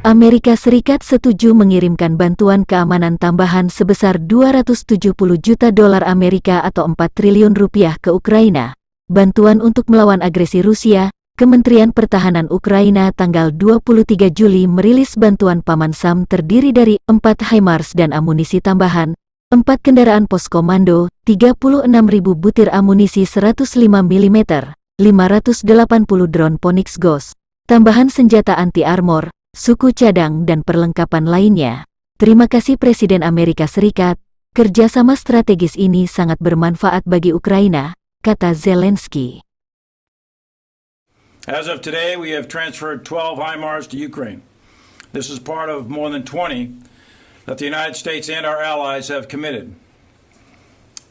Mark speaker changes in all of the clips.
Speaker 1: Amerika Serikat setuju mengirimkan bantuan keamanan tambahan sebesar 270 juta dolar Amerika atau 4 triliun rupiah ke Ukraina. Bantuan untuk melawan agresi Rusia, Kementerian Pertahanan Ukraina tanggal 23 Juli merilis bantuan Paman Sam terdiri dari 4 Himars dan amunisi tambahan, 4 kendaraan pos komando, 36.000 butir amunisi 105 mm, 580 drone Phoenix Ghost, tambahan senjata anti-armor, suku cadang dan perlengkapan lainnya. Terima kasih Presiden Amerika Serikat, kerjasama strategis ini sangat bermanfaat bagi Ukraina, kata Zelenskiy.
Speaker 2: As of today, we have transferred 12 Himars to Ukraine. This is part of more than 20 that the United States and our allies have committed.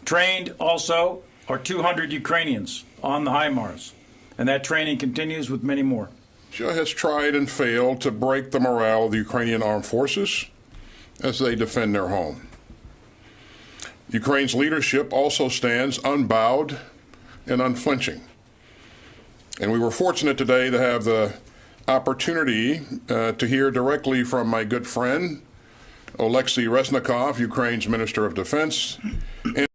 Speaker 2: Trained also are 200 Ukrainians on the Himars, and that training continues with many more.
Speaker 3: Russia has tried and failed to break the morale of the Ukrainian armed forces as they defend their home. Ukraine's leadership also stands unbowed and unflinching. And we were fortunate today to have the opportunity to hear directly from my good friend, Oleksiy Reznikov, Ukraine's Minister of Defense, and